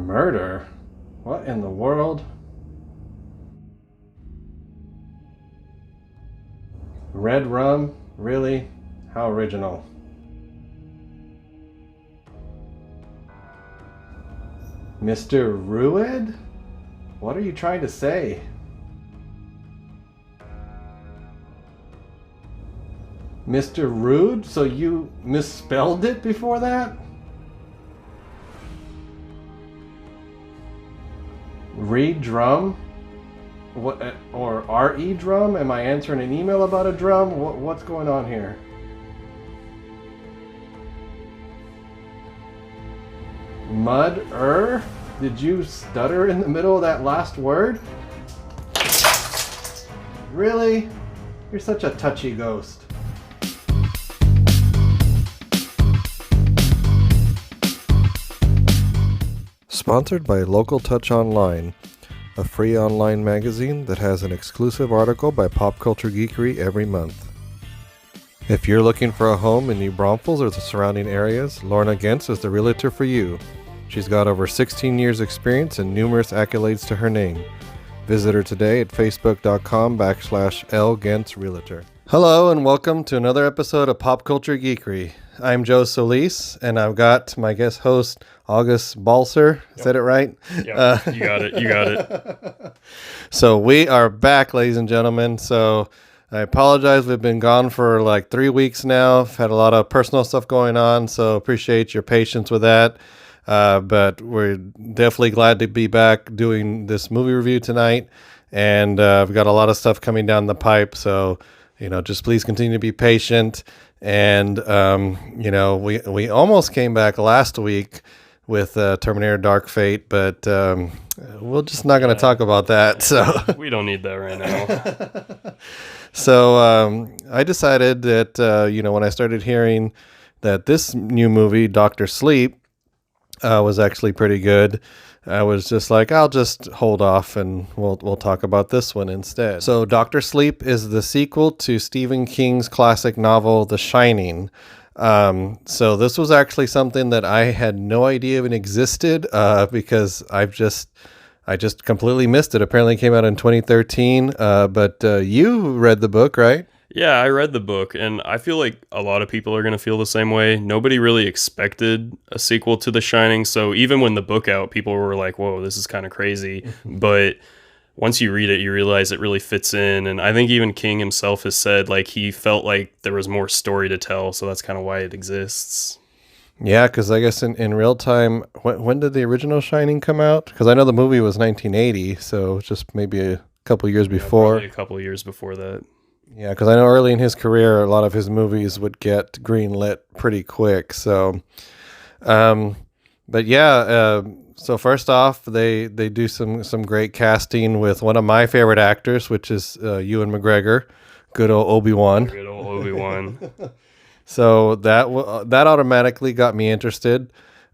Murder? What in the world? Red rum? Really? How original. Mr. Rued? What are you trying to say? Mr. Rude? So you misspelled it before that? Reed drum? What, or RE drum? Am I answering an email about a drum? What's going on here? Mud? Did you stutter in the middle of that last word? Really? You're such a touchy ghost. Sponsored by Local Touch Online, a free online magazine that has an exclusive article by Pop Culture Geekery every month. If you're looking for a home in New Braunfels or the surrounding areas, Lorna Gentz is the realtor for you. She's got over 16 years experience and numerous accolades to her name. Visit her today at facebook.com/LGentzRealtor. Hello and welcome to another episode of Pop Culture Geekery. I'm Joe Solis and I've got my guest host August Balser. Said it right? Yeah, you got it. So we are back, ladies and gentlemen. So I apologize. We've been gone for like 3 weeks now. I've had a lot of personal stuff going on, so appreciate your patience with that. But we're definitely glad to be back doing this movie review tonight. And we've got a lot of stuff coming down the pipe. So, just please continue to be patient. And, we almost came back last week with Terminator Dark Fate, but we're just not going to talk about that. So We don't need that right now. So I decided that, when I started hearing that this new movie, Dr. Sleep, was actually pretty good, I was just like, I'll just hold off and we'll talk about this one instead. So Dr. Sleep is the sequel to Stephen King's classic novel, The Shining. So this was actually something that I had no idea even existed because I just completely missed it. Apparently it came out in 2013, but you read the book, right? Yeah, I read the book, and I feel like a lot of people are going to feel the same way. Nobody really expected a sequel to The Shining, so even when the book out, people were like, whoa, this is kind of crazy. But once you read it, you realize it really fits in, and I think even King himself has said like he felt like there was more story to tell, so that's kind of why it exists. Yeah, because I guess in real time, when did the original Shining come out? Because I know the movie was 1980, so just maybe a couple years before. Probably a couple of years before that. Yeah, because I know early in his career, a lot of his movies would get greenlit pretty quick. So, but yeah, so first off, they do some great casting with one of my favorite actors, which is Ewan McGregor, good old Obi-Wan. Good old Obi-Wan. So that automatically got me interested.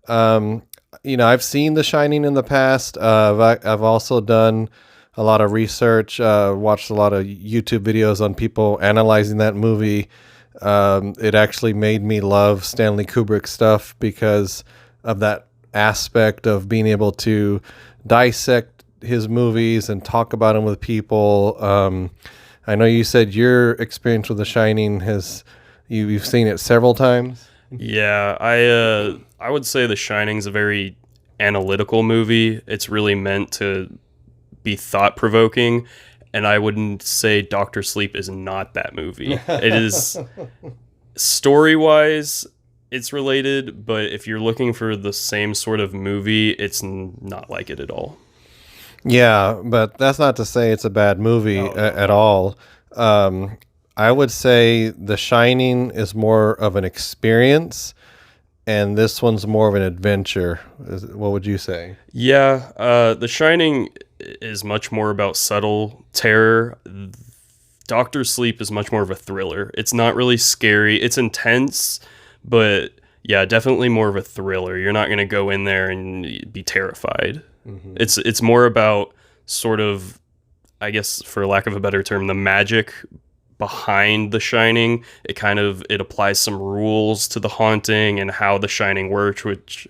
I've seen The Shining in the past. I've also done a lot of research, watched a lot of YouTube videos on people analyzing that movie. It actually made me love Stanley Kubrick stuff because of that aspect of being able to dissect his movies and talk about them with people. I know you said your experience with The Shining you've seen it several times. Yeah, I would say The Shining's a very analytical movie. It's really meant to be thought-provoking, and I wouldn't say Dr. Sleep is not that movie. It is story-wise, it's related, but if you're looking for the same sort of movie, it's not like it at all. Yeah, but that's not to say it's a bad movie at all. I would say The Shining is more of an experience, and this one's more of an adventure. What would you say? Yeah, The Shining is much more about subtle terror. Dr. Sleep is much more of a thriller. It's not really scary. It's intense, but yeah, definitely more of a thriller. You're not going to go in there and be terrified. Mm-hmm. It's more about sort of, I guess, for lack of a better term, the magic behind The Shining. It applies some rules to the haunting and how The Shining works,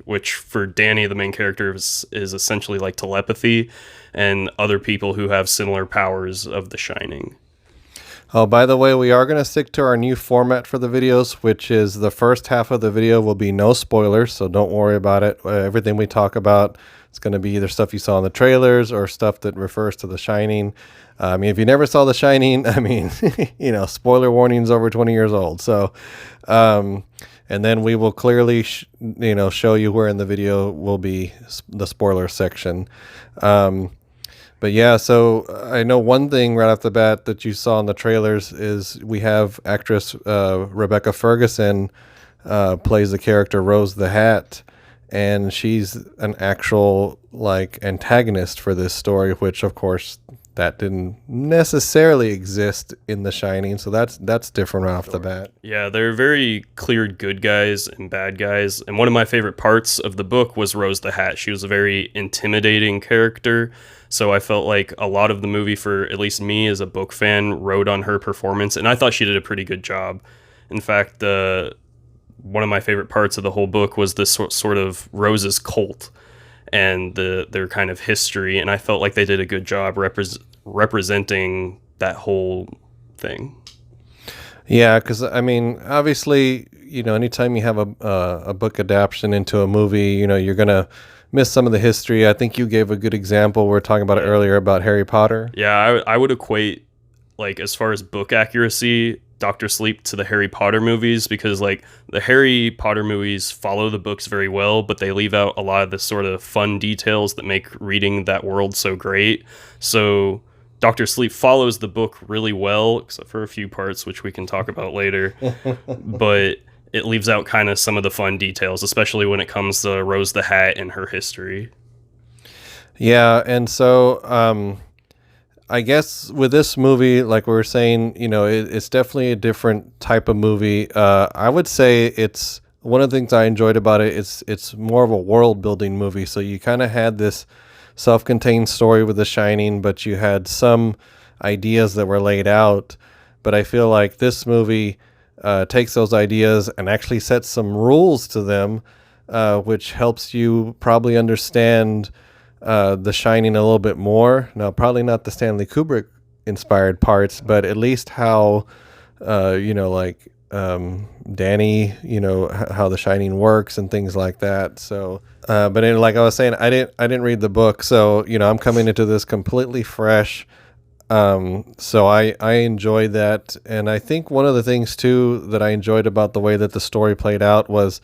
which for Danny, the main character, is essentially like telepathy, and other people who have similar powers of The Shining. Oh, by the way, we are going to stick to our new format for the videos, which is the first half of the video will be no spoilers, so don't worry about it. Everything we talk about, it's going to be either stuff you saw in the trailers or stuff that refers to The Shining. I mean, if you never saw The Shining, I mean, spoiler warnings over 20 years old. So, and then we will clearly, show you where in the video will be the spoiler section. But yeah, so I know one thing right off the bat that you saw in the trailers is we have actress Rebecca Ferguson plays the character Rose the Hat, and she's an actual antagonist for this story, which of course that didn't necessarily exist in The Shining, so that's different right off the bat. Yeah, they're very clear good guys and bad guys, and one of my favorite parts of the book was Rose the Hat. She was a very intimidating character. So I felt like a lot of the movie, for at least me as a book fan, rode on her performance, and I thought she did a pretty good job. In fact, one of my favorite parts of the whole book was this sort of Rose's cult and their kind of history, and I felt like they did a good job representing that whole thing. Yeah, because I mean, obviously, anytime you have a book adaptation into a movie, you're gonna miss some of the history. I think you gave a good example. We were talking about it earlier about Harry Potter. Yeah, I would equate, as far as book accuracy, Dr. Sleep to the Harry Potter movies, because the Harry Potter movies follow the books very well, but they leave out a lot of the sort of fun details that make reading that world so great. So Dr. Sleep follows the book really well, except for a few parts, which we can talk about later. But it leaves out kind of some of the fun details, especially when it comes to Rose the Hat and her history. Yeah, and so I guess with this movie, like we were saying, it's definitely a different type of movie. I would say it's one of the things I enjoyed about it. It's more of a world building movie. So you kind of had this self-contained story with The Shining, but you had some ideas that were laid out. But I feel like this movie takes those ideas and actually sets some rules to them, which helps you probably understand The Shining a little bit more. Now, probably not the Stanley Kubrick inspired parts, but at least how, Danny, how The Shining works and things like that. So, but like I was saying, I didn't read the book, so I'm coming into this completely fresh. So I enjoyed that, and I think one of the things too that I enjoyed about the way that the story played out was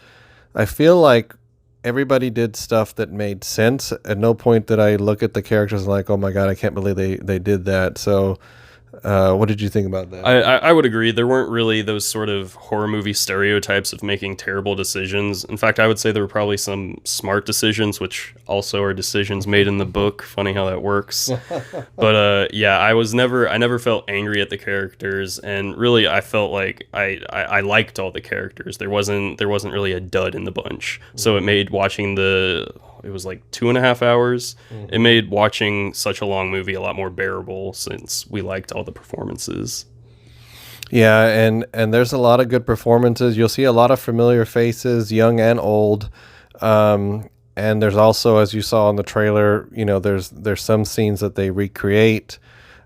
I feel like everybody did stuff that made sense. At no point did I look at the characters like, oh my god, I can't believe they did that. So what did you think about that? I would agree. There weren't really those sort of horror movie stereotypes of making terrible decisions. In fact, I would say there were probably some smart decisions, which also are decisions made in the book. Funny how that works. But yeah, I never felt angry at the characters, and really I felt like I liked all the characters. There wasn't really a dud in the bunch. So it made watching it was 2.5 hours. Mm-hmm. It made watching such a long movie a lot more bearable since we liked all the performances. Yeah, and there's a lot of good performances. You'll see a lot of familiar faces, young and old. And there's also, as you saw in the trailer, there's some scenes that they recreate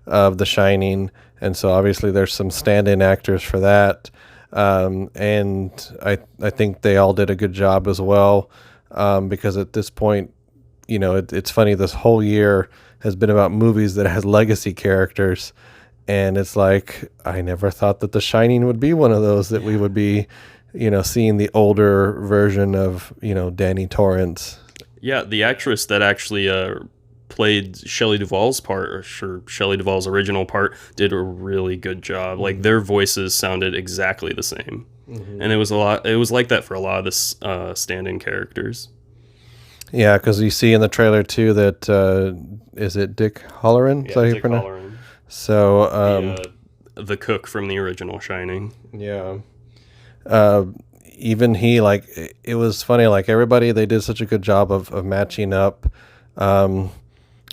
of The Shining, and so obviously there's some stand-in actors for that. And I think they all did a good job as well. Because at this point, it's funny, this whole year has been about movies that has legacy characters, and it's like I never thought that The Shining would be one of those, that we would be seeing the older version of Danny Torrance. Yeah, the actress that actually played Shelley Duvall's part, or Shelley Duvall's original part, did a really good job. Mm-hmm. Their voices sounded exactly the same. Mm-hmm. And it was like that for a lot of the stand-in characters. Yeah, because you see in the trailer too that is it Dick Hallorann? Yeah, Dick Hallorann. So the cook from the original Shining. Yeah. Even he, it was funny, everybody, they did such a good job of matching up,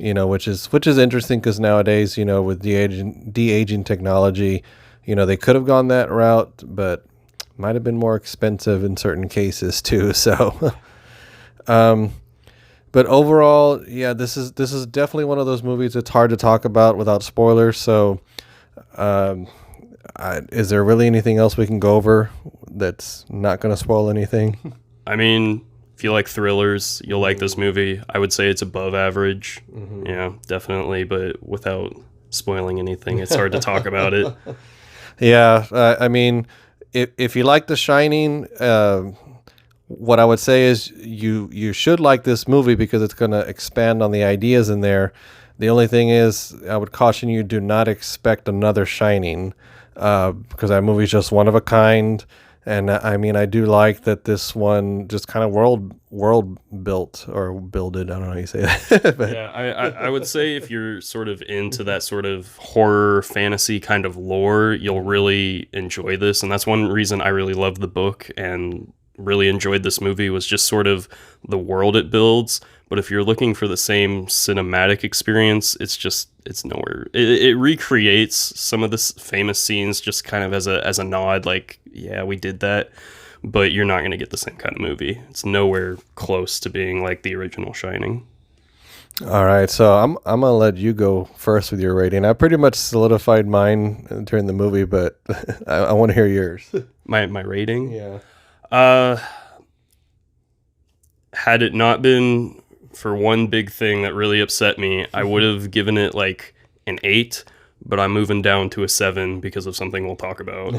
which is interesting, because nowadays, with de-aging technology, they could have gone that route, but might have been more expensive in certain cases too. So, but overall, yeah, this is definitely one of those movies it's hard to talk about without spoilers. So, um, is there really anything else we can go over that's not going to spoil anything? I mean, if you like thrillers, you'll like this movie. I would say it's above average. Yeah, definitely, but without spoiling anything, it's hard to talk about it. Yeah, I mean, if you like The Shining, what I would say is you should like this movie because it's going to expand on the ideas in there. The only thing is, I would caution you: do not expect another Shining, because that movie's just one of a kind. And I mean, I do like that this one just kind of world built or builded. I don't know how you say that. But Yeah, I would say if you're sort of into that sort of horror fantasy kind of lore, you'll really enjoy this. And that's one reason I really loved the book and really enjoyed this movie, was just sort of the world it builds. But if you're looking for the same cinematic experience, it's nowhere. It recreates some of the famous scenes just kind of as a nod, like, yeah, we did that. But you're not going to get the same kind of movie. It's nowhere close to being like the original Shining. all right, so I'm gonna let you go first with your rating. I pretty much solidified mine during the movie, but I want to hear yours. My rating? Yeah. Had it not been for one big thing that really upset me, I would have given it like an 8, but I'm moving down to a 7 because of something we'll talk about.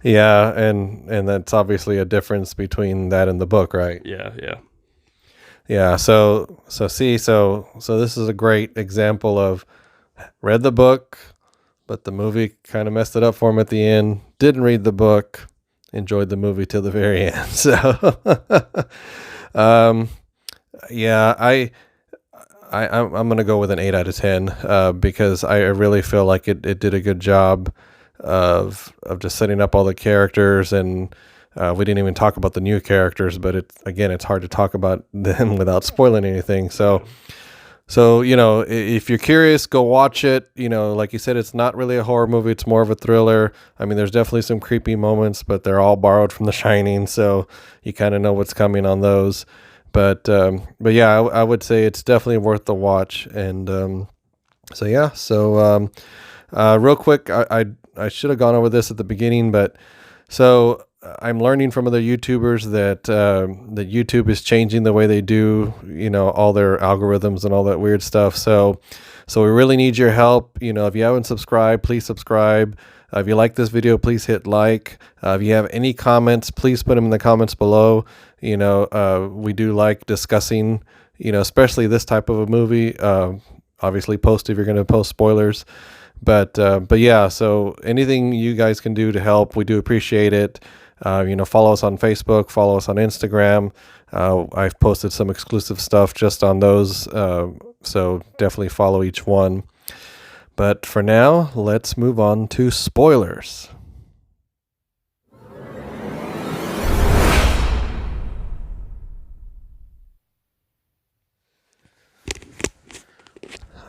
Yeah, and that's obviously a difference between that and the book, right? Yeah. Yeah, so this is a great example of read the book, but the movie kind of messed it up for him at the end. Didn't read the book, enjoyed the movie till the very end. So, yeah, I'm gonna go with an 8 out of 10 because I really feel like it did a good job of just setting up all the characters, and we didn't even talk about the new characters, but it's hard to talk about them without spoiling anything. So if you're curious, go watch it. Like you said, it's not really a horror movie; it's more of a thriller. I mean, there's definitely some creepy moments, but they're all borrowed from The Shining, so you kind of know what's coming on those. But yeah, I would say it's definitely worth the watch. And real quick, I should have gone over this at the beginning, but so I'm learning from other YouTubers that YouTube is changing the way they do, all their algorithms and all that weird stuff. So we really need your help. If you haven't subscribed, please subscribe. If you like this video, please hit like. If you have any comments, please put them in the comments below. We do like discussing, especially this type of a movie. Obviously, post if you're going to post spoilers. But yeah, so anything you guys can do to help, we do appreciate it. Follow us on Facebook, follow us on Instagram. I've posted some exclusive stuff just on those. So definitely follow each one. But for now, let's move on to spoilers.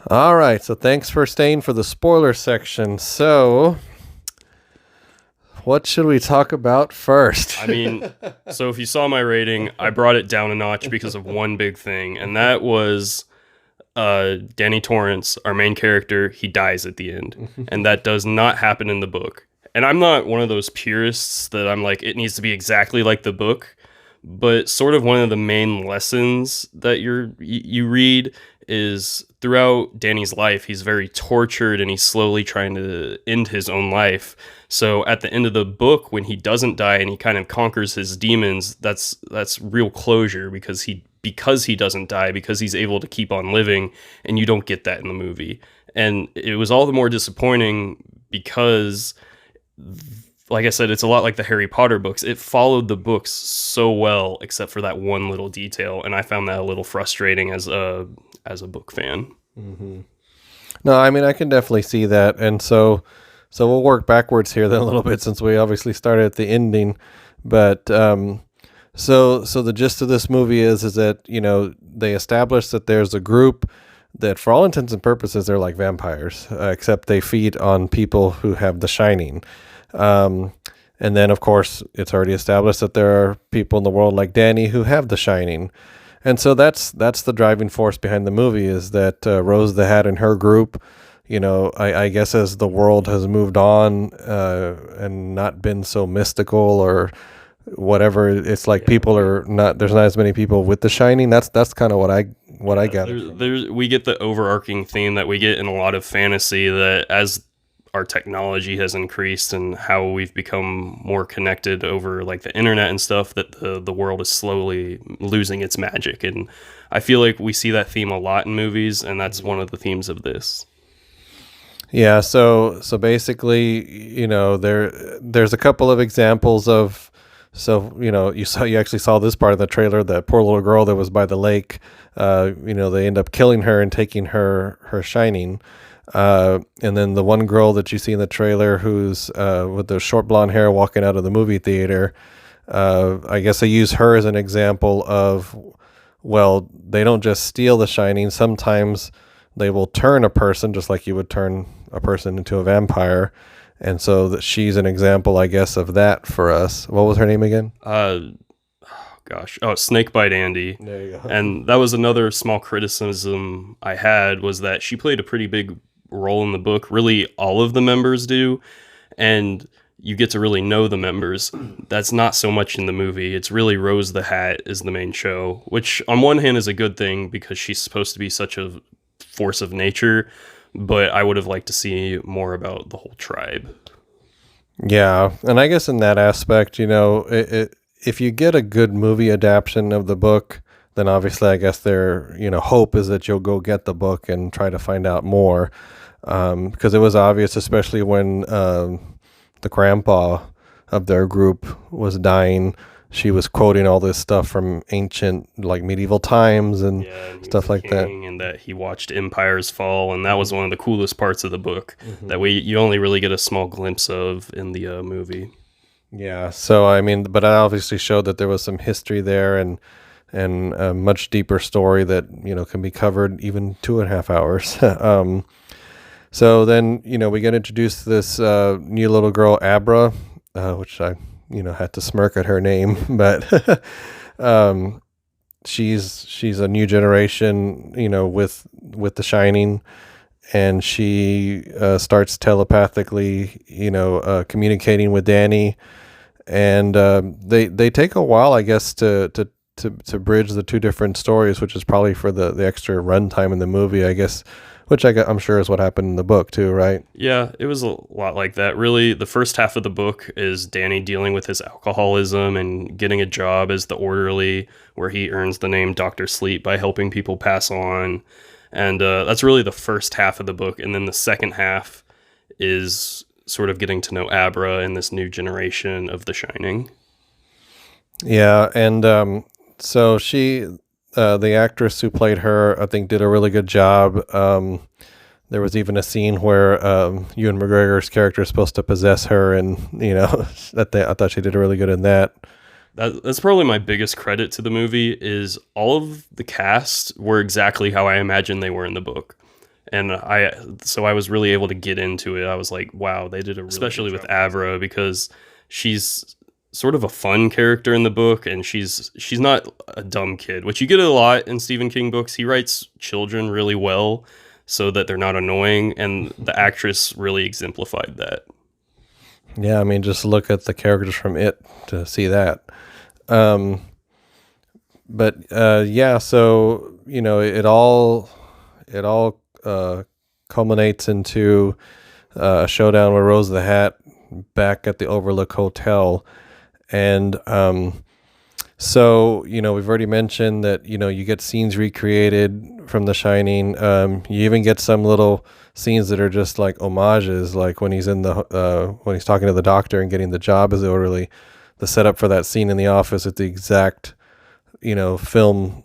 All right, so thanks for staying for the spoiler section. So, what should we talk about first? I mean, so if you saw my rating, I brought it down a notch because of one big thing, and that was Danny Torrance, our main character. He dies at the end, and that does not happen in the book. And I'm not one of those purists that I'm like, it needs to be exactly like the book, but sort of one of the main lessons that you read is throughout Danny's life, he's very tortured and he's slowly trying to end his own life. So at the end of the book, when he doesn't die and he kind of conquers his demons, that's real closure because he doesn't die, because he's able to keep on living, and you don't get that in the movie. And it was all the more disappointing because, like I said, it's a lot like the Harry Potter books. It followed the books so well, except for that one little detail, and I found that a little frustrating as a book fan. Mm-hmm. No, I mean, I can definitely see that, and so we'll work backwards here then a little bit, since we obviously started at the ending. But so the gist of this movie is that they establish that there's a group that for all intents and purposes they're like vampires, except they feed on people who have the shining. Um, and then of course it's already established that there are people in the world like Danny who have the shining. And so that's the driving force behind the movie, is that Rose the Hat and her group, I guess as the world has moved on and not been so mystical or whatever, it's like people are not, there's not as many people with the shining. That's kind of what I got. We get the overarching theme that we get in a lot of fantasy, that as our technology has increased and how we've become more connected over like the internet and stuff, that the world is slowly losing its magic. And I feel like we see that theme a lot in movies, and that's one of the themes of this. Yeah, so basically, there's a couple of examples of, you actually saw this part of the trailer, that poor little girl that was by the lake. They end up killing her and taking her shining. And then the one girl that you see in the trailer who's with the short blonde hair walking out of the movie theater, I guess I use her as an example of, well, they don't just steal the shining. Sometimes they will turn a person just like you would turn a person into a vampire. And so that she's an example, I guess, of that for us. What was her name again? Snakebite Andy. There you go. And that was another small criticism I had, was that she played a pretty big role in the book. Really, all of the members do, and you get to really know the members. That's not so much in the movie. It's really Rose the Hat is the main show, which on one hand is a good thing because she's supposed to be such a force of nature, but I would have liked to see more about the whole tribe. Yeah, and I guess in that aspect, if you get a good movie adaptation of the book, then obviously I guess their hope is that you'll go get the book and try to find out more, because it was obvious, especially when the grandpa of their group was dying. She was quoting all this stuff from ancient, like medieval times and stuff like that. And that he watched empires fall, and that was one of the coolest parts of the book that you only really get a small glimpse of in the movie. Yeah, so I mean, but I obviously showed that there was some history there and a much deeper story that can be covered even 2.5 hours. So then we get introduced to this new little girl, Abra, which I had to smirk at her name, but she's a new generation, with the shining, and she starts telepathically, communicating with Danny, and they take a while, I guess, to bridge the two different stories, which is probably for the extra runtime in the movie, I guess. Which I'm sure is what happened in the book too, right? Yeah, it was a lot like that. Really, the first half of the book is Danny dealing with his alcoholism and getting a job as the orderly, where he earns the name Dr. Sleep by helping people pass on. And that's really the first half of the book. And then the second half is sort of getting to know Abra and this new generation of The Shining. Yeah, and so she... the actress who played her, I think, did a really good job. There was even a scene where Ewan McGregor's character is supposed to possess her, and I thought she did really good in that. That's probably my biggest credit to the movie, is all of the cast were exactly how I imagined they were in the book. And I was really able to get into it. I was like, wow, they did a really especially good job with Abra, because she's sort of a fun character in the book, and she's not a dumb kid, which you get a lot in Stephen King books. He writes children really well so that they're not annoying, and the actress really exemplified that. Yeah, I mean, just look at the characters from It to see that. Yeah, so it all culminates into a showdown with Rose the Hat back at the Overlook Hotel. And so we've already mentioned that you get scenes recreated from The Shining. You even get some little scenes that are just like homages, like when he's when he's talking to the doctor and getting the job as the orderly. The setup for that scene in the office is the exact film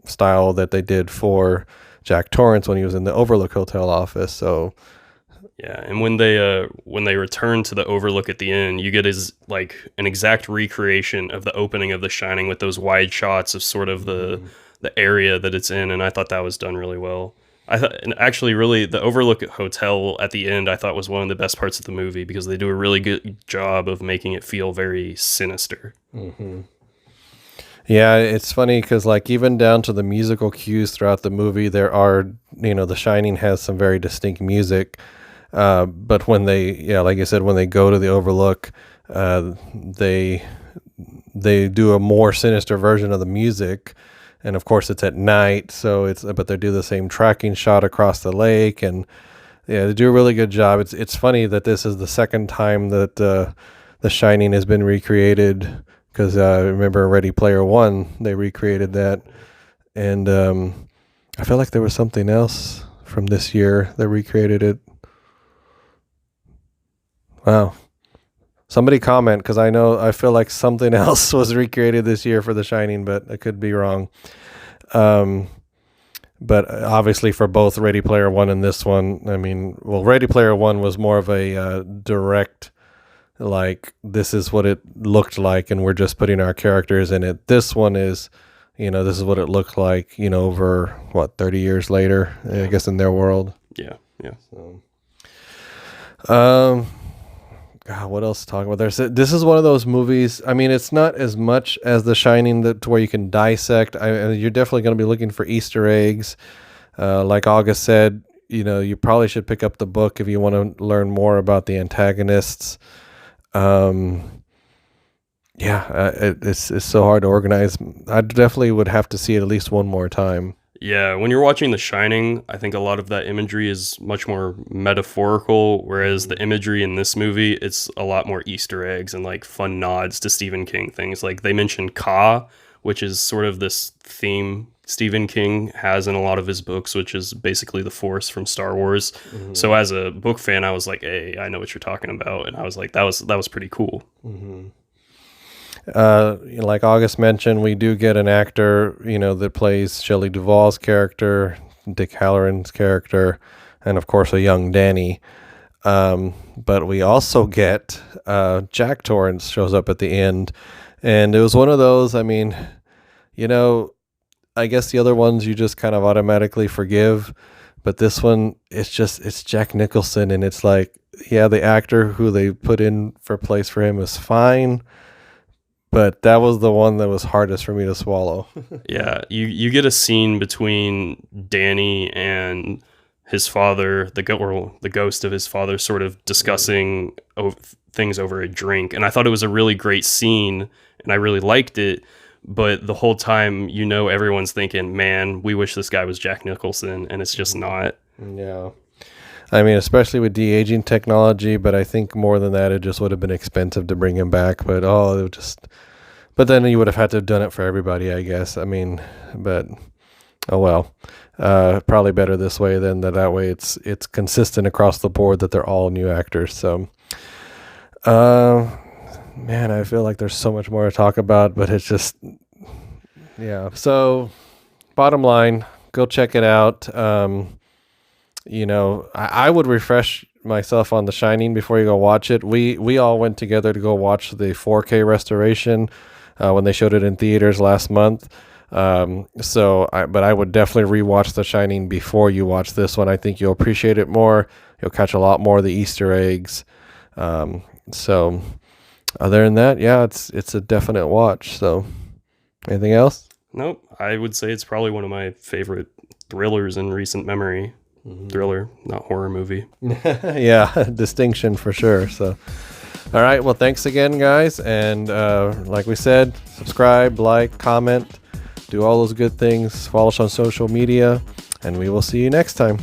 style that they did for Jack Torrance when he was in the Overlook Hotel office. So yeah, and when they return to the Overlook at the end, you get an exact recreation of the opening of The Shining, with those wide shots of sort of the the area that it's in, and I thought that was done really well. I thought, and actually, really, the Overlook Hotel at the end, I thought was one of the best parts of the movie because they do a really good job of making it feel very sinister. Yeah, it's funny because like even down to the musical cues throughout the movie, there are, The Shining has some very distinct music. But when like I said, when they go to the Overlook, they do a more sinister version of the music, and of course it's at night, but they do the same tracking shot across the lake, and yeah, they do a really good job. It's funny that this is the second time that The Shining has been recreated, because I remember Ready Player One, they recreated that, and I feel like there was something else from this year that recreated it. Wow. Somebody comment, because I feel like something else was recreated this year for The Shining, but I could be wrong. But obviously for both Ready Player One and this one, Ready Player One was more of a direct, like, this is what it looked like, and we're just putting our characters in it. This one is, this is what it looked like, over, 30 years later, I guess, in their world. Yeah. So, God, what else to talk about? This is one of those movies. It's not as much as The Shining to where you can dissect. You're definitely going to be looking for Easter eggs. Like August said, you probably should pick up the book if you want to learn more about the antagonists. It's so hard to organize. I definitely would have to see it at least one more time. Yeah, when you're watching The Shining, I think a lot of that imagery is much more metaphorical, whereas the imagery in this movie, it's a lot more Easter eggs and like fun nods to Stephen King things. Like they mentioned Ka, which is sort of this theme Stephen King has in a lot of his books, which is basically the Force from Star Wars. Mm-hmm. So as a book fan, I was like, hey, I know what you're talking about. And I was like, that was pretty cool. Mm-hmm. Like August mentioned, we do get an actor, that plays Shelley Duvall's character, Dick Halloran's character, and of course a young Danny. But we also get Jack Torrance shows up at the end, and it was one of those. I guess the other ones you just kind of automatically forgive, but this one, it's Jack Nicholson, and it's like, yeah, the actor who they put in for place for him is fine. But that was the one that was hardest for me to swallow. Yeah, you get a scene between Danny and his father, the ghost of his father, sort of discussing things over a drink. And I thought it was a really great scene, and I really liked it. But the whole time, everyone's thinking, man, we wish this guy was Jack Nicholson, and it's just not. Yeah. Especially with de-aging technology, but I think more than that, it just would have been expensive to bring him back. But but then you would have had to have done it for everybody, I guess. But oh well. Probably better this way than that way. It's consistent across the board that they're all new actors. So, man, I feel like there's so much more to talk about, but it's just, yeah. So, bottom line, go check it out. I would refresh myself on The Shining before you go watch it. We all went together to go watch the 4K restoration when they showed it in theaters last month. But I would definitely rewatch The Shining before you watch this one. I think you'll appreciate it more. You'll catch a lot more of the Easter eggs. So other than that, yeah, it's a definite watch. So anything else? Nope. I would say it's probably one of my favorite thrillers in recent memory. Mm-hmm. Thriller, not horror movie. Yeah, distinction for sure. So, all right. Well, thanks again, guys. And like we said, subscribe, like, comment, do all those good things. Follow us on social media, and we will see you next time.